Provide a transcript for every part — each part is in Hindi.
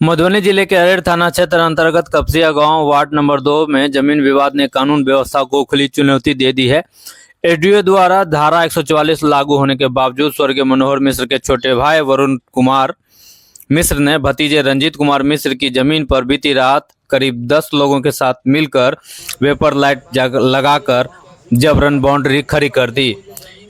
मधुबनी जिले के अरेर थाना क्षेत्र अंतर्गत कपसिया गांव वार्ड नंबर 2 में जमीन विवाद ने कानून व्यवस्था को खुली चुनौती दे दी है। एसडीओ द्वारा धारा 144 लागू होने के बावजूद स्वर्गीय मनोहर मिश्र के छोटे भाई वरुण कुमार मिश्र ने भतीजे रंजीत कुमार मिश्र की जमीन पर बीती रात करीब 10 लोगों के साथ मिलकर वेपर लाइट लगाकर जबरन बाउंड्री खड़ी कर दी।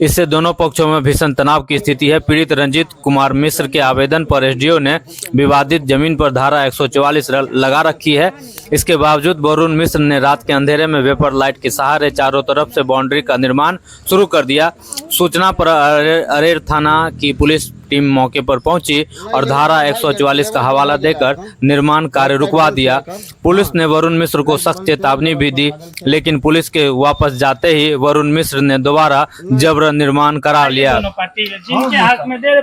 इससे दोनों पक्षों में भीषण तनाव की स्थिति है। पीड़ित रंजीत कुमार मिश्र के आवेदन पर एसडीओ ने विवादित जमीन पर धारा 144 लगा रखी है। इसके बावजूद वरुण मिश्र ने रात के अंधेरे में वेपर लाइट के सहारे चारों तरफ से बाउंड्री का निर्माण शुरू कर दिया। सूचना पर अरेर थाना की पुलिस टीम मौके पर पहुंची और धारा 144 का हवाला देकर निर्माण कार्य रुकवा दिया। पुलिस ने वरुण मिश्र को सख्त चेतावनी भी दी, लेकिन पुलिस के वापस जाते ही वरुण मिश्र ने दोबारा जबरन निर्माण करा लिया। जिनके हक में दे रहे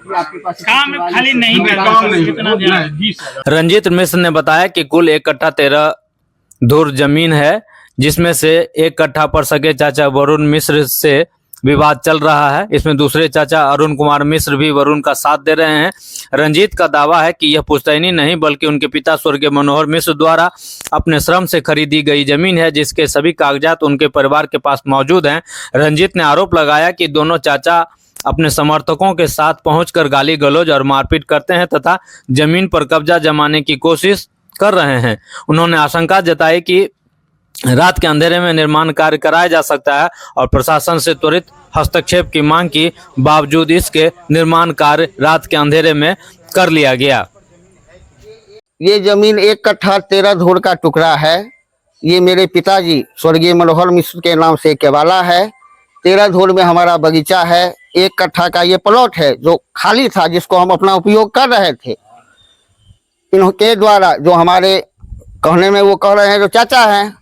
अपना काम खाली नहीं कर। रंजीत मिश्र ने बताया कि कुल 1 कट्ठा 13 धुर जमीन है, जिसमें से 1 कट्ठा पर सगे चाचा वरुण मिश्र से विवाद चल रहा है। इसमें दूसरे चाचा अरुण कुमार मिश्र भी वरुण का साथ दे रहे हैं। रंजीत का दावा है कि यह पुश्तैनी नहीं बल्कि उनके पिता स्वर्गीय मनोहर मिश्र द्वारा अपने श्रम से खरीदी गई जमीन है, जिसके सभी कागजात उनके परिवार के पास मौजूद हैं। रंजीत ने आरोप लगाया कि दोनों चाचा अपने समर्थकों के साथ पहुंचकर गाली गलौज और मारपीट करते हैं तथा जमीन पर कब्जा जमाने की कोशिश कर रहे हैं। उन्होंने आशंका जताई कि रात के अंधेरे में निर्माण कार्य कराया जा सकता है और प्रशासन से त्वरित हस्तक्षेप की मांग की बावजूद इसके निर्माण कार्य रात के अंधेरे में कर लिया गया। ये जमीन 1 कट्ठा 13 धुर का टुकड़ा है। ये मेरे पिताजी स्वर्गीय मनोहर मिश्र के नाम से केवाला है। 13 धुर में हमारा बगीचा है। 1 कट्ठा का ये प्लॉट है जो खाली था, जिसको हम अपना उपयोग कर रहे थे। इनके द्वारा जो हमारे कहने में वो कह रहे हैं, जो चाचा हैं,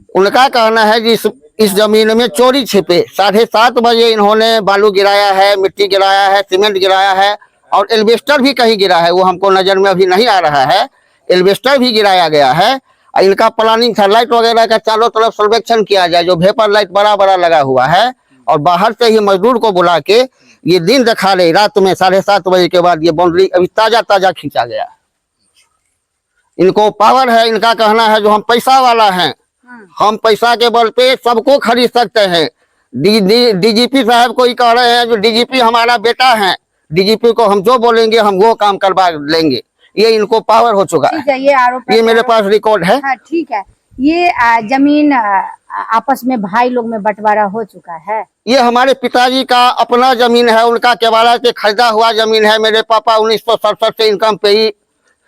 उनका कहना है कि इस जमीन में चोरी छिपे 7:30 बजे इन्होंने बालू गिराया है, मिट्टी गिराया है, सीमेंट गिराया है और एल्वेस्टर भी कहीं गिरा है। वो हमको नजर में अभी नहीं आ रहा है। एल्वेस्टर भी गिराया गया है। इनका प्लानिंग था लाइट वगैरह का चारों तरफ सर्वेक्षण किया जाए, जो वेपर लाइट बड़ा बड़ा लगा हुआ है, और बाहर से ही मजदूर को बुला के ये दिन दिखा रहे रात में 7:30 बजे के बाद ये बाउंड्री अभी ताजा ताजा खींचा गया। इनको पावर है। इनका कहना है जो हम पैसा वाला हैं, हम पैसा के बल पे सबको खरीद सकते हैं। डीजीपी साहब को ही कह रहे हैं, जो डीजीपी हमारा बेटा है, डीजीपी को हम जो बोलेंगे हम वो काम करवा लेंगे। ये इनको पावर हो चुका है। ये आरोप ये मेरे पास रिकॉर्ड है। हाँ, ठीक है। ये जमीन आपस में भाई लोग में बंटवारा हो चुका है। ये हमारे पिताजी का अपना जमीन है। उनका केवाला से खरीदा हुआ जमीन है। मेरे पापा 1967 से इनकम पे ही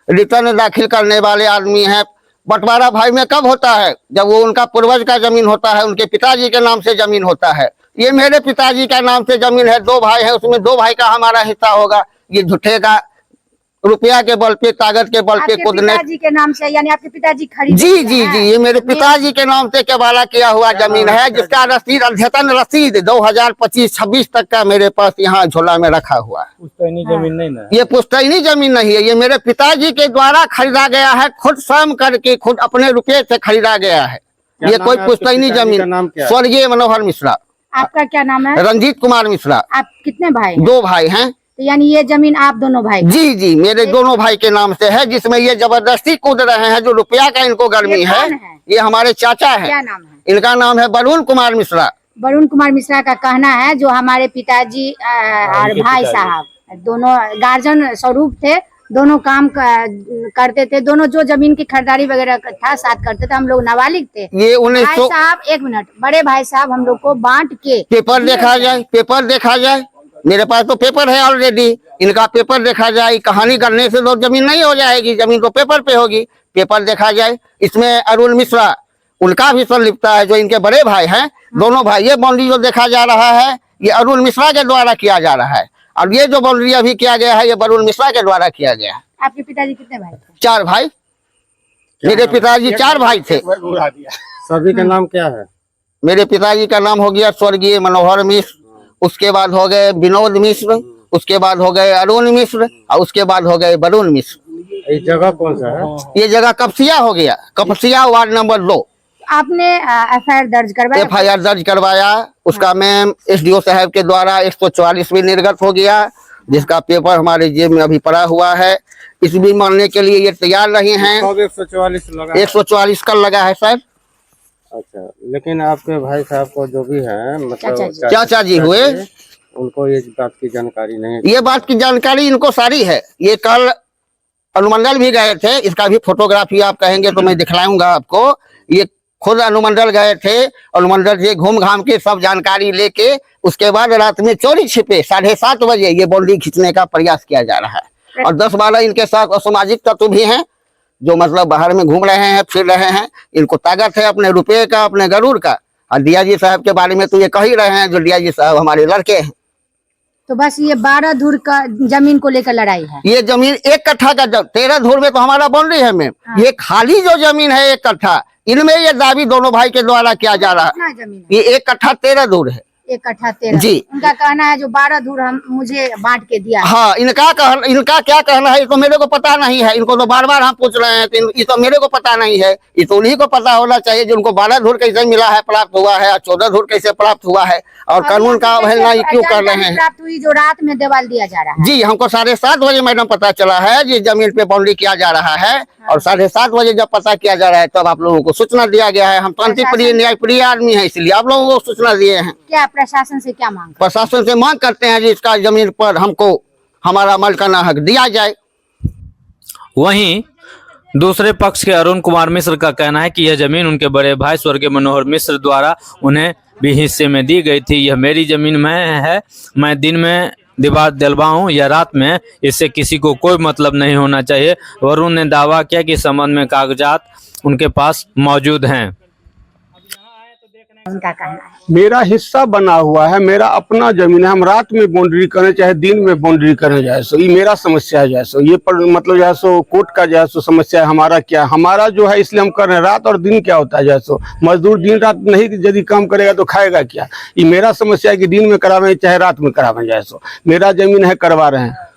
रिटर्न दाखिल करने वाले आदमी हैं। बंटवारा भाई में कब होता है? जब वो उनका पूर्वज का जमीन होता है, उनके पिताजी के नाम से जमीन होता है। ये मेरे पिताजी का नाम से जमीन है। 2 भाई है, उसमें 2 भाई का हमारा हिस्सा होगा। ये झूठे का रुपया के बल पे, ताकत के बल पे कूदने के नाम से, यानी आपके पिताजी खरीद? जी जी जी, ये मेरे पिताजी के नाम से केवाला किया हुआ जमीन है, जिसका रसीद, अद्यतन रसीद 2025-26 तक का मेरे पास यहाँ झोला में रखा हुआ है। पुश्तैनी जमीन नहीं ना, ये पुश्तैनी जमीन नहीं है। ये मेरे पिताजी के द्वारा खरीदा गया है, खुद श्रम करके, खुद अपने रुपये से खरीदा गया है। ये कोई पुश्तैनी जमीन। स्वर्गीय मनोहर मिश्रा। आपका क्या नाम है? रंजीत कुमार मिश्रा। आप कितने भाई? 2 भाई हैं। तो यानी ये जमीन आप दोनों भाई? जी जी, मेरे दोनों भाई के नाम से है, जिसमें ये जबरदस्ती कूद रहे हैं। जो रुपया का इनको गर्मी है। ये हमारे चाचा है। क्या नाम है? इनका नाम है वरुण कुमार मिश्रा। वरुण कुमार मिश्रा का कहना है जो हमारे पिताजी और भाई साहब दोनों गार्जियन स्वरूप थे, दोनों काम करते थे। दोनों जो जमीन की खरीदारी वगैरह था साथ करते थे। हम लोग नाबालिग थे। ये भाई साहब, 1 मिनट, बड़े भाई साहब हम लोग को बांट के पेपर देखा जाए, पेपर देखा जाए। मेरे पास तो पेपर है ऑलरेडी। इनका पेपर देखा जाए। कहानी करने से तो जमीन नहीं हो जाएगी, जमीन तो पेपर पे होगी। पेपर देखा जाए। इसमें अरुण मिश्रा, उनका भी संलिप्तता है, जो इनके बड़े भाई हैं। दोनों भाई, ये बाउंड्री जो देखा जा रहा है, ये अरुण मिश्रा के द्वारा किया जा रहा है, और ये जो बाउंड्री अभी किया गया है, ये वरुण मिश्रा के द्वारा किया गया है। आपके पिताजी कितने भाई थे? 4 भाई। मेरे पिताजी 4 भाई थे। सभी का नाम क्या है? मेरे पिताजी का नाम हो गया स्वर्गीय मनोहर मिश्र, उसके बाद हो गए विनोद मिश्र, उसके बाद हो गए अरुण मिश्र, और उसके बाद हो गए वरुण मिश्र। ये जगह कौन सा है? ये जगह कपसिया हो गया। Kapasia ward number 2। आपने FIR दर्ज करवाया? FIR दर्ज करवाया। उसका मैम SDO साहब के द्वारा 144 भी निर्गत हो गया, जिसका पेपर हमारे जेब में अभी पड़ा हुआ है। इस भी मानने के लिए ये तैयार नहीं है। 144 लगा 144 कल लगा है सर। अच्छा, लेकिन आपके भाई साहब को जो भी है मतलब चाचा जी हुए, उनको ये बात की जानकारी नहीं है। ये बात की जानकारी इनको सारी है। ये कल अनुमंडल भी गए थे, इसका भी फोटोग्राफी आप कहेंगे तो मैं दिखलाऊंगा आपको। ये खुद अनुमंडल गए थे, अनुमंडल से घूम घाम के सब जानकारी लेके उसके बाद रात में चोरी छिपे 7:30 बजे ये बाउंड्री खींचने का प्रयास किया जा रहा है। और 10-12 इनके साथ असामाजिक तत्व भी हैं, जो मतलब बाहर में घूम रहे हैं, फिर रहे हैं। इनको ताकत है अपने रुपये का, अपने गरूर का। और DIG साहब के बारे में तो ये कह ही रहे हैं, जो DIG साहब हमारे लड़के हैं। तो बस ये 12 धुर का जमीन को लेकर लड़ाई है। ये जमीन 1 कट्ठा का 13 धुर में तो हमारा बाउंड्री है मैम। हाँ। ये खाली जो जमीन है 1 कट्ठा, इनमें ये दावी दोनों भाई के द्वारा किया जा रहा कितना है। जमीन है? ये 1 कट्ठा 13 धुर है। 1 कट्ठा 13। जी। उनका कहना है जो 12 धुर हम मुझे बांट के दिया है। हाँ, इनका क्या कहना है ये तो मेरे को पता नहीं है। इनको तो बार बार हम पूछ रहे हैं, तो ये तो मेरे को पता नहीं है। ये तो उन्हीं को पता होना चाहिए जो उनको 12 धुर कैसे मिला है, प्राप्त हुआ है, और 14 धुर कैसे प्राप्त हुआ है, और कानून का अवहेलना ये क्यों कर रहे हैं। प्राप्त हुई जो रात में देवाल दिया जा रहा है। जी, हमको 7:30 बजे मैडम पता चला है जी जमीन पे बाउंड्री किया जा रहा है। और 7:30 बजे जब पता किया जा रहा है तब आप लोगों को सूचना दिया गया है। हम शांतिप्रिय न्यायप्रिय आदमी है, इसलिए आप लोगों को सूचना दिए हैं। क्या प्रशासन से क्या मांग? प्रशासन से मांग करते हैं जी इसका जमीन पर हमको हमारा मालिकाना हक दिया जाए। वहीं दूसरे पक्ष के अरुण कुमार मिश्र का कहना है कि यह जमीन उनके बड़े भाई स्वर्गीय मनोहर मिश्र द्वारा उन्हें भी हिस्से में दी गई थी। यह मेरी जमीन में है, मैं दिन में दीवार दिलवाऊं या रात में, इससे किसी को कोई मतलब नहीं होना चाहिए। वरुण ने दावा किया कि इस संबंध में कागजात उनके पास मौजूद हैं। उनका कहना है मेरा हिस्सा बना हुआ है, मेरा अपना जमीन है। हम रात में बाउंड्री करें चाहे दिन में बाउंड्री करें, जाए सो ये मेरा समस्या है। जाए सो ये पर मतलब जाए सो कोर्ट का जाए सो समस्या है। हमारा क्या, हमारा जो है इसलिए हम कर रहे हैं। रात और दिन क्या होता है, जाए सो मजदूर दिन रात नहीं यदि काम करेगा तो खाएगा क्या। ये मेरा समस्या है कि दिन में करावें चाहे रात में करावें, जाए सो मेरा जमीन है, करवा रहे हैं।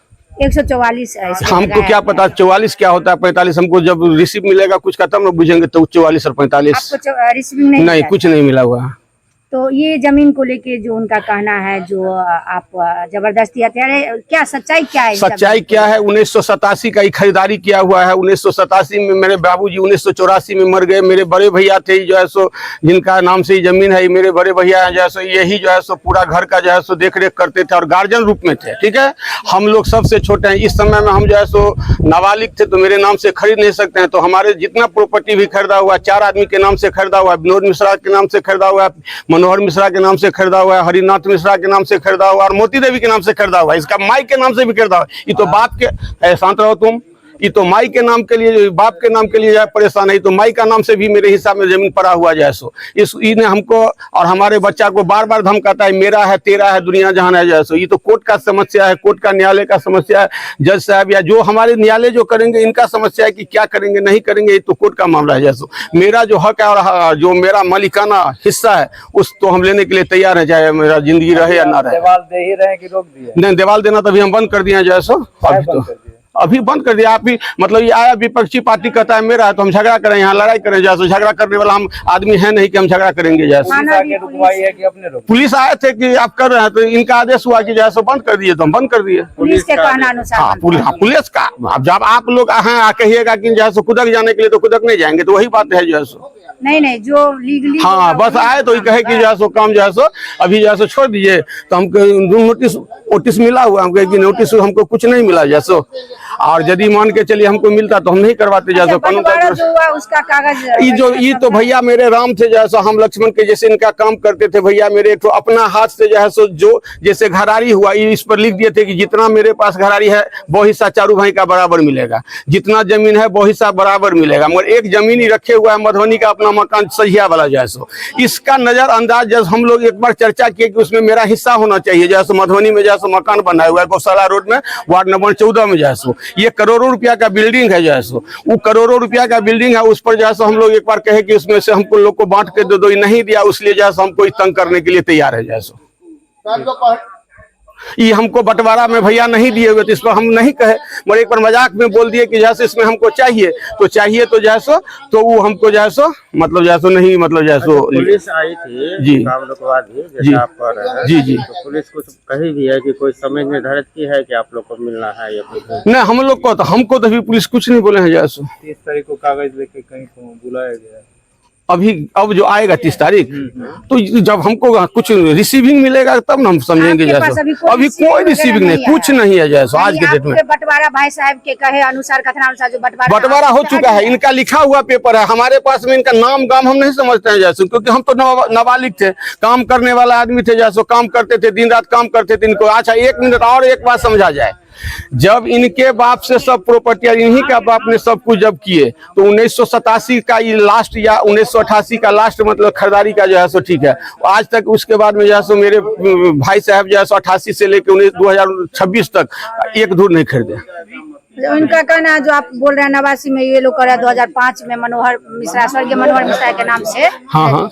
144 है। हमको क्या पता 44 क्या होता है, 45 हमको जब रिसीव मिलेगा कुछ का तब ना बुझेंगे। तो 44 और 45 आपको रिसीविंग नहीं नहीं, मिला? कुछ नहीं मिला हुआ। तो ये जमीन को लेके जो उनका कहना है, जो आप जबरदस्ती हत्या, क्या सच्चाई क्या है? सच्चाई क्या है, 1987 का ही खरीदारी किया हुआ है। 1987 में मेरे बाबूजी 1984 में मर गए। मेरे बड़े भैया थे जो है सो, जिनका नाम से ही जमीन है। मेरे बड़े भैया जो है सो यही जो है सो पूरा घर का जो है सो देख रेख करते थे और गार्जियन रूप में थे। ठीक है, हम लोग सबसे छोटे हैं। इस समय में हम जो है सो नाबालिग थे, तो मेरे नाम से खरीद नहीं सकते हैं। तो हमारे जितना प्रॉपर्टी भी खरीदा हुआ, 4 आदमी के नाम से खरीदा हुआ है। विनोद मिश्रा के नाम से खरीदा हुआ है, मनोहर मिश्रा के नाम से खरीदा हुआ है, हरिनाथ मिश्रा के नाम से खरीदा हुआ है, और मोती देवी के नाम से खरीदा हुआ है। इसका माई के नाम से भी खरीदा हुआ है। ये तो बाप के, शांत रहो तुम, ये तो माई के नाम के लिए, बाप के नाम के लिए जाए परेशान है। तो माई का नाम से भी मेरे हिसाब में जमीन पड़ा हुआ जाए सो इसने हमको और हमारे बच्चा को बार बार धमकाता है, मेरा है, तेरा है, दुनिया जहान है जाए सो। ये तो कोर्ट का समस्या है, कोर्ट का न्यायालय का समस्या है। जज साहब या जो हमारे न्यायालय जो करेंगे, इनका समस्या है कि क्या करेंगे नहीं करेंगे। ये तो कोर्ट का मामला है जाए सो। मेरा जो हक है और जो मेरा मालिकाना हिस्सा है उस तो हम लेने के लिए तैयार है, चाहे मेरा जिंदगी रहे या ना रहे। दीवार दे ही रहे कि रोक दिए? नहीं, दीवार देना तभी हम बंद कर दिए जाए सो। अभी बंद कर दिया। आप भी मतलब ये आया विपक्षी पार्टी कहता है मेरा है, तो हम झगड़ा करें, यहाँ लड़ाई करें जैसे। झगड़ा करने वाला हम आदमी है नहीं कि हम झगड़ा करेंगे जैसे। पुलिस आए थे कि आप कर रहे हैं, तो इनका आदेश हुआ कि जैसे बंद कर दिए, तो हम बंद कर दिए। पुलिस के कहना अनुसार? हाँ, पुलिस का। अब जब आप लोग कहिएगा कि जैसे कुदक जाने के लिए, तो कुदक नहीं जाएंगे, तो वही बात है जैसे। नहीं, जो लीगली, हाँ, बस आए तो ये कहे कि जैसे काम जैसे अभी जैसे छोड़ दीजिए। तो हमको नोटिस मिला हुआ, हम कहे कि नोटिस हमको कुछ नहीं मिला जैसे। और यदि मान के चलिए हमको मिलता तो हम नहीं करवाते जैसे। बंटवारा जो हुआ उसका कागज ये तो भैया मेरे राम थे जैसा, हम लक्ष्मण के जैसे इनका काम करते थे भैया मेरे। तो अपना हाथ से जो है सो जो जैसे घरारी हुआ, इस पर लिख दिए थे कि जितना मेरे पास घरारी है वो हिस्सा चारू भाई का बराबर मिलेगा, जितना जमीन है वो हिस्सा बराबर मिलेगा। मगर एक जमीन ही रखे हुआ है मधुबनी का अपना मकान सहिया वाला जैसो। इसका नजरअंदाज जब हम लोग एक बार चर्चा किए कि उसमें मेरा हिस्सा होना चाहिए जैसे। मधुबनी में जैसे मकान बना हुआ है गौशाला रोड में, वार्ड नंबर 14 में जैसो। ये करोड़ों रुपया का बिल्डिंग है जैसो। वो करोड़ों रुपया का बिल्डिंग है, उस पर जैसे हम लोग एक बार कहे कि उसमें से हमको लोग को बांट के दे दो, नहीं दिया, उसलिए जैसे हमको तंग करने के लिए तैयार है जैसो। ये हमको बंटवारा में भैया नहीं दिए हुए, तो इस पर हम नहीं कहे, मगर एक बार मजाक में बोल दिए कि जैसे इसमें हमको चाहिए तो जैसो तो वो हमको जैसो मतलब जैसो नहीं मतलब जैसो। पुलिस आई थी जी। काम रुकवादी जी। जैसा आप कह रहे हैं, जी। तो पुलिस कुछ कही भी है कि कोई समय निर्धारित की है कि आप लोग को मिलना है या कुछ? नहीं, हम लोग को तो हमको तो अभी पुलिस कुछ नहीं बोले हैं जैसो। 30 तारीख को कागज लेके कहीं को बुलाया गया। अभी अब जो आएगा 30 तारीख तो जब हमको कुछ रिसीविंग मिलेगा तब ना हम समझेंगे आपके पास जैसो। अभी कोई अभी कोई रिसीविंग नहीं, कुछ नहीं है जैसो आज के डेट में। आपके बंटवारा भाई साहब के कहे अनुसार कथनानुसार जो बंटवारा हो चुका है, इनका लिखा हुआ पेपर है हमारे पास में, इनका नाम गाम हम नहीं समझते हैं जैसो, क्योंकि हम तो नाबालिग थे, काम करने वाला आदमी थे जैसो, काम करते थे, दिन रात काम करते थे। इनको अच्छा 1 मिनट और एक बात समझा जाए, जब इनके बाप से सब प्रॉपर्टी इन्हीं का बाप ने सब कुछ जब किए तो 1987 का ये लास्ट या 1988 का लास्ट मतलब खरीदारी का जो है सो ठीक है, आज तक उसके बाद में जो है सो मेरे भाई साहब जो है सो 88 से लेकर 2026 तक एक धूर नहीं खरीदे। इनका कहना है जो आप बोल रहे हैं 89 में ये लोग करे 2005 में मनोहर मिश्रा स्वर्गीय मनोहर मिश्रा के नाम से। हाँ।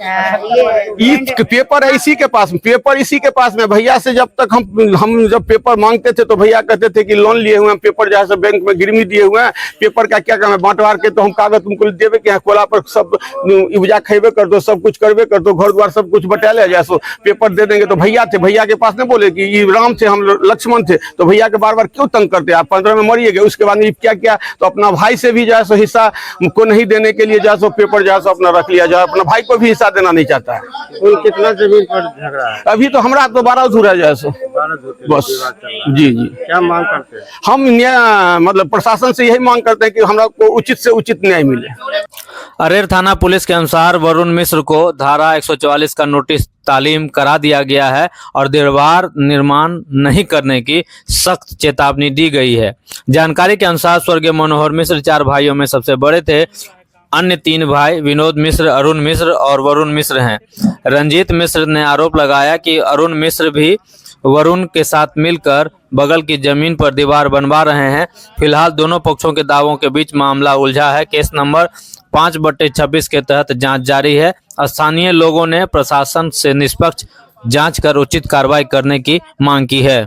ये पेपर है इसी के पास, पेपर इसी के पास में। भैया से जब तक हम जब पेपर मांगते थे तो भैया कहते थे कि लोन लिए हुए हैं, पेपर जो है बैंक में गिरवी दिए हुए हैं, पेपर का क्या काम है बांटवार के, तो हम कागज तुमको देवे के कोला पर सब इब्जा खेबे कर दो, सब कुछ करबे कर दो, घर द्वार सब कुछ बटा ले जैसो पेपर दे देंगे। तो भैया थे, भैया के पास नहीं बोले कि ये राम थे हम लक्ष्मण थे, तो भैया के बार बार क्यों तंग करते, आप 15 में मरिए गए, उसके बाद में क्या किया तो अपना भाई से भी जो है सो हिस्सा को नहीं देने के लिए जो है सो पेपर जो है सो अपना रख लिया, जो अपना भाई को भी हिस्सा देना नहीं चाहता है। कितना जमीन पर झगड़ा है? अभी तो हमरा तो 12 धूर है जो है सो बस। जी। क्या मांग करते हैं? हम मतलब प्रशासन से यही मांग करते हैं कि हमरा को उचित से उचित न्याय मिले। अरेर थाना पुलिस के अनुसार वरुण मिश्र को धारा 144 का नोटिस तालीम करा दिया गया है और दीवार निर्माण नहीं करने की सख्त चेतावनी दी गई है। जानकारी के अनुसार स्वर्गीय मनोहर मिश्र 4 भाइयों में सबसे बड़े थे। अन्य 3 भाई विनोद मिश्र, अरुण मिश्र और वरुण मिश्र हैं। रंजीत मिश्र ने आरोप लगाया कि अरुण मिश्र भी वरुण के साथ मिलकर बगल की जमीन पर दीवार बनवा रहे हैं। फिलहाल दोनों पक्षों के दावों के बीच मामला उलझा है। केस नंबर 5/26 के तहत जांच जारी है। स्थानीय लोगों ने प्रशासन से निष्पक्ष जांच कर उचित कार्रवाई करने की मांग की है।